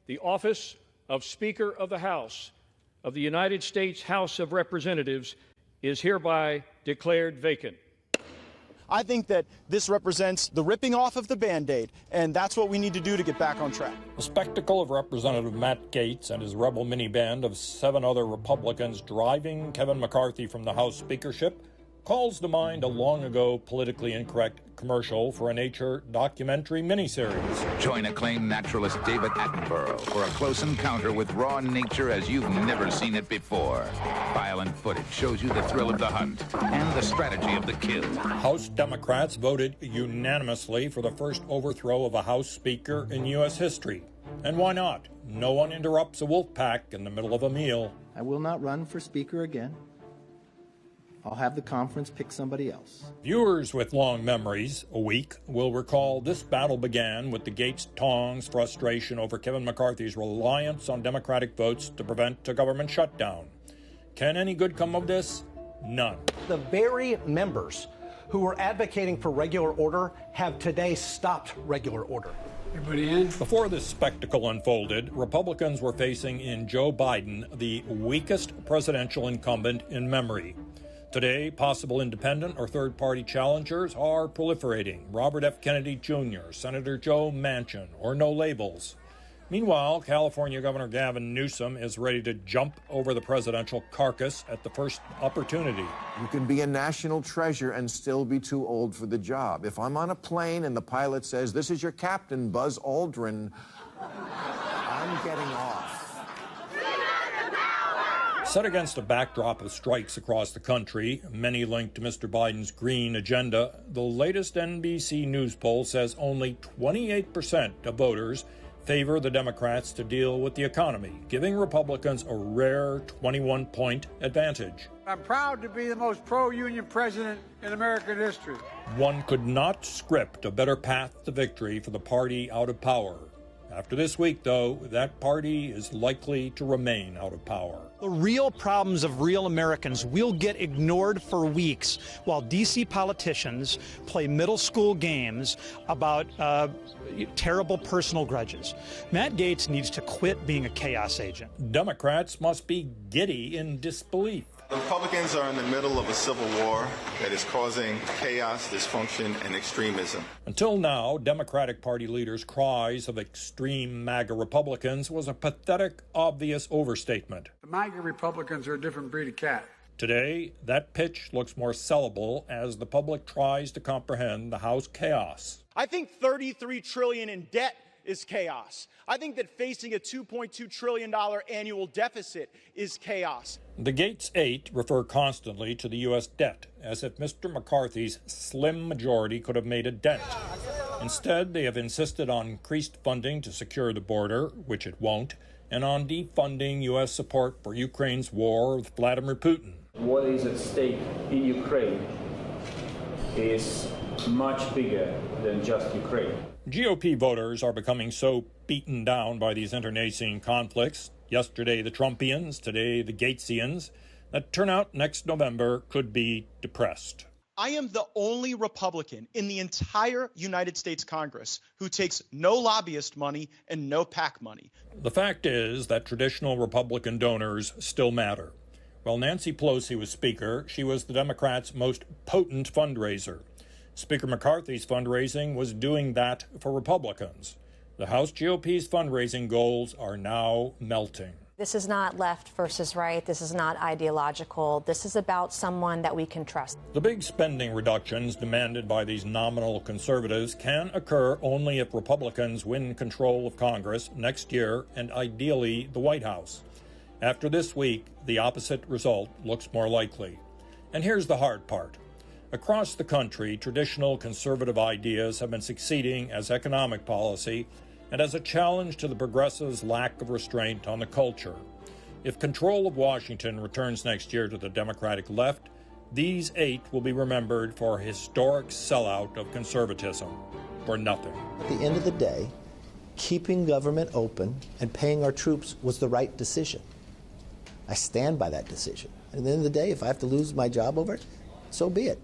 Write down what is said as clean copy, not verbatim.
the office of Speaker of the House of the United States House of Representatives is hereby declared vacant. I think that this represents the ripping off of the Band-Aid, and that's what we need to do to get back on track. The spectacle of Representative Matt Gaetz and his rebel mini-band of 7 other Republicans driving Kevin McCarthy from the House speakership calls to mind a long-ago politically incorrect commercial for a nature documentary miniseries. Join acclaimed naturalist David Attenborough for a close encounter with raw nature as you've never seen it before. Violent footage shows you the thrill of the hunt and the strategy of the kill. House Democrats voted unanimously for the first overthrow of a House Speaker in U.S. history. And why not? No one interrupts a wolf pack in the middle of a meal. I will not run for Speaker again. I'll have the conference pick somebody else. Viewers with long memories, a week, will recall this battle began with the Gaetz-Tongs frustration over Kevin McCarthy's reliance on Democratic votes to prevent a government shutdown. Can any good come of this? None. The very members who were advocating for regular order have today stopped regular order. Everybody in? Before this spectacle unfolded, Republicans were facing in Joe Biden the weakest presidential incumbent in memory. Today, possible independent or third-party challengers are proliferating. Robert F. Kennedy Jr., Senator Joe Manchin, or no labels. Meanwhile, California Governor Gavin Newsom is ready to jump over the presidential carcass at the first opportunity. You can be a national treasure and still be too old for the job. If I'm on a plane and the pilot says, "This is your captain, Buzz Aldrin," I'm getting off. Set against a backdrop of strikes across the country, many linked to Mr. Biden's green agenda, the latest NBC News poll says only 28% of voters favor the Democrats to deal with the economy, giving Republicans a rare 21-point advantage. I'm proud to be the most pro-union president in American history. One could not script a better path to victory for the party out of power. After this week, though, that party is likely to remain out of power. The real problems of real Americans will get ignored for weeks while D.C. politicians play middle school games about terrible personal grudges. Matt Gaetz needs to quit being a chaos agent. Democrats must be giddy in disbelief. The Republicans are in the middle of a civil war that is causing chaos, dysfunction, and extremism. Until now, Democratic Party leaders' cries of extreme MAGA Republicans was a pathetic, obvious overstatement. The MAGA Republicans are a different breed of cat. Today, that pitch looks more sellable as the public tries to comprehend the House chaos. I think $33 trillion in debt is chaos. I think that facing a $2.2 trillion annual deficit is chaos. The Gaetz 8 refer constantly to the U.S. debt, as if Mr. McCarthy's slim majority could have made a dent. Instead, they have insisted on increased funding to secure the border, which it won't, and on defunding U.S. support for Ukraine's war with Vladimir Putin. What is at stake in Ukraine is much bigger than just Ukraine. GOP voters are becoming so beaten down by these internecine conflicts, yesterday the Trumpians, today the Gaetzians, that turnout next November could be depressed. I am the only Republican in the entire United States Congress who takes no lobbyist money and no PAC money. The fact is that traditional Republican donors still matter. While Nancy Pelosi was Speaker, she was the Democrats' most potent fundraiser. Speaker McCarthy's fundraising was doing that for Republicans. The House GOP's fundraising goals are now melting. This is not left versus right. This is not ideological. This is about someone that we can trust. The big spending reductions demanded by these nominal conservatives can occur only if Republicans win control of Congress next year and ideally the White House. After this week, the opposite result looks more likely. And here's the hard part. Across the country, traditional conservative ideas have been succeeding as economic policy and as a challenge to the progressives' lack of restraint on the culture. If control of Washington returns next year to the Democratic left, these 8 will be remembered for a historic sellout of conservatism, for nothing. At the end of the day, keeping government open and paying our troops was the right decision. I stand by that decision. And at the end of the day, if I have to lose my job over it, so be it.